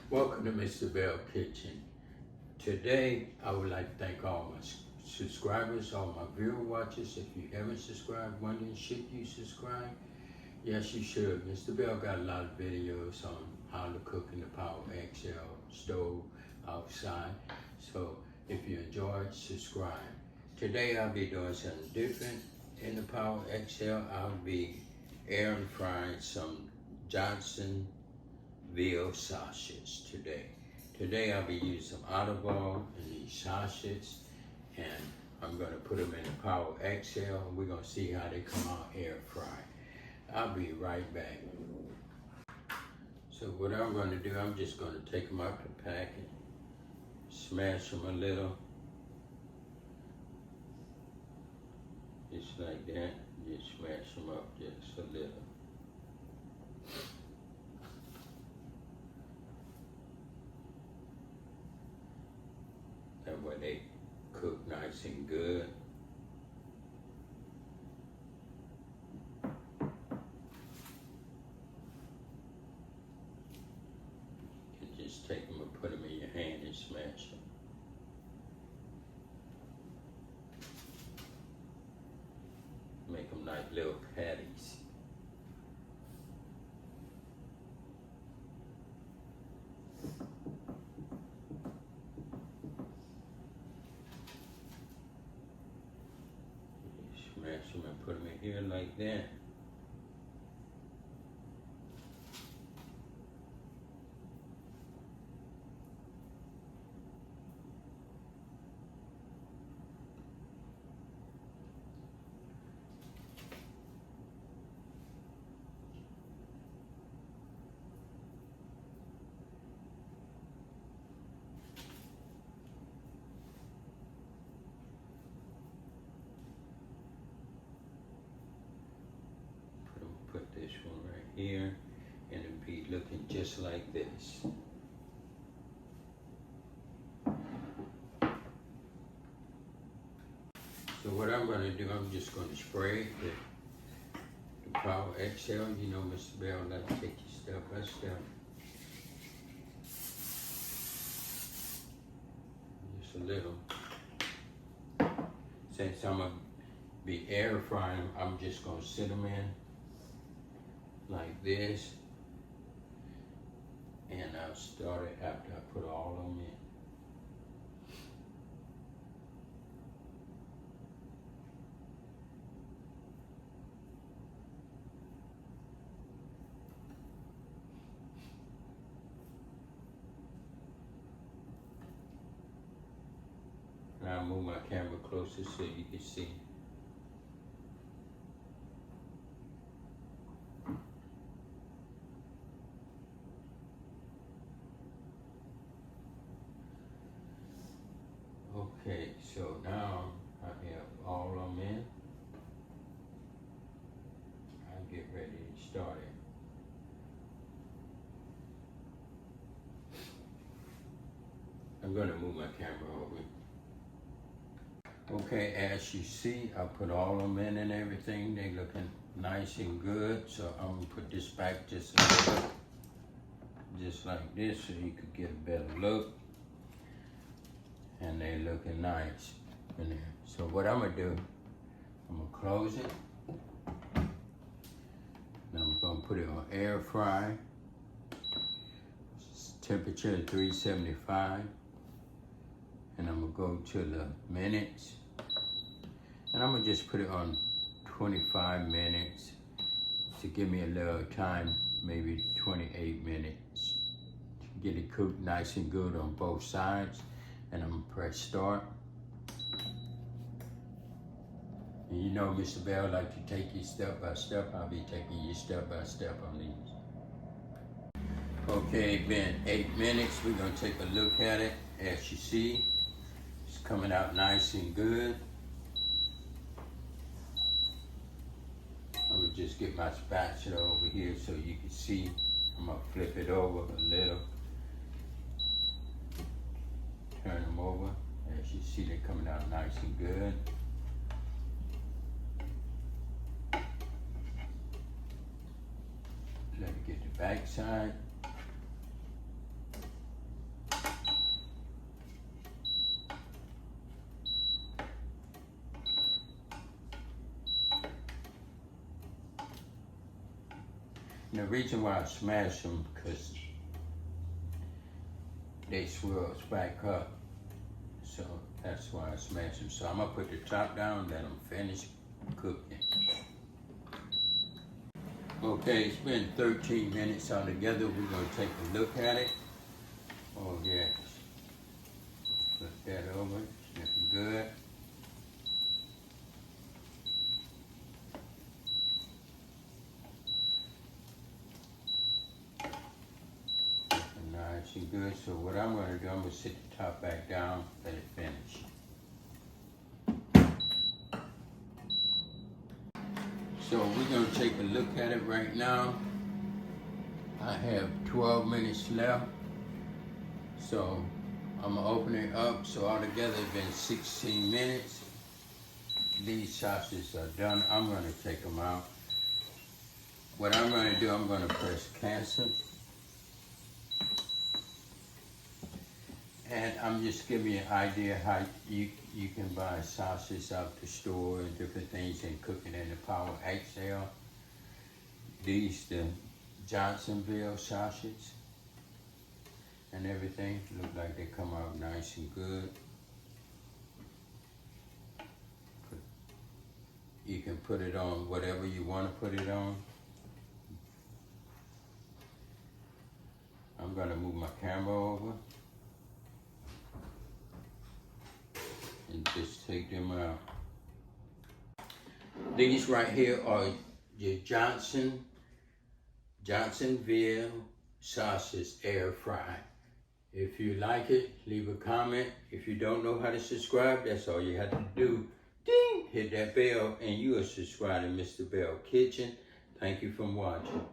Welcome to Mrbelleskitchen. Today, I would like to thank all my subscribers, all my viewer watchers. If you haven't subscribed, wondering should you subscribe? Yes, you should. Mr. Bell got a lot of videos on how to cook in the Power XL stove outside. So if you enjoyed, subscribe. Today, I'll be doing something different in the Power XL. I'll be air frying some Johnsonville sausage today. Today I'll be using some olive oil in these sausages, and I'm going to put them in the Power XL, and we're going to see how they come out air fried. I'll be right back. So what I'm going to do, I'm just going to take them out the packet, smash them a little, just like that. Just smash them up just a little. That way they cook nice and good. You can just take them and put them in your hand and smash them. Make them like little patties. Smash them and put them in here like that. Put this one right here, and it'll be looking just like this. So what I'm going to do, I'm just going to spray the Power XL. You know, Mr. Bell, let me take you step by step. Just a little. Since I'm going to be air frying them, I'm just going to sit them in like this, and I'll start it after I put all of them in. And I'll move my camera closer so you can see. Okay, so now I have all of them in. I'll get ready to start it. I'm going to move my camera over. Okay, as you see, I put all of them in and everything. They looking nice and good. So I'm going to put this back just a little, just like this, so you could get a better look. And they looking nice in there. So what I'm gonna do, I'm gonna close it. And I'm gonna put it on air fry. Temperature is 375. And I'm gonna go to the minutes. And I'm gonna just put it on 25 minutes to give me a little time, maybe 28 minutes. To get it cooked nice and good on both sides. And I'm gonna press start. And you know, Mr. Bell like to take you step by step. I'll be taking you step by step on these. Okay, been 8 minutes. We're gonna take a look at it. As you see, it's coming out nice and good. I'm gonna just get my spatula over here so you can see. I'm gonna flip it over a little. Turn them over. As you see, they're coming out nice and good. Let me get the back side. And the reason why I smash them, because they swirls back up. So that's why I smash them. So I'm gonna put the top down, let them finish cooking. Okay, it's been 13 minutes altogether. We're gonna take a look at it. Oh yes. Flip that over, looking good. Looking nice and good. So what I'm gonna do, I'm gonna sit the top back down, let it finish. So we're gonna take a look at it right now. I have 12 minutes left. So I'm gonna open it up. So altogether it's been 16 minutes. These sausages are done. I'm gonna take them out. What I'm gonna do, I'm gonna press cancel. And I'm just giving you an idea how you can buy sausage out the store and different things and cook it in the Power XL. These the Johnsonville sausage and everything. Look like they come out nice and good. You can put it on whatever you want to put it on. I'm gonna move my camera over. And just take them out. These right here are your Johnsonville sausage air fry. If you like it, leave a comment. If you don't know how to subscribe, that's all you have to do. Ding! Hit that bell and you are subscribed to Mr. Belle Kitchen. Thank you for watching.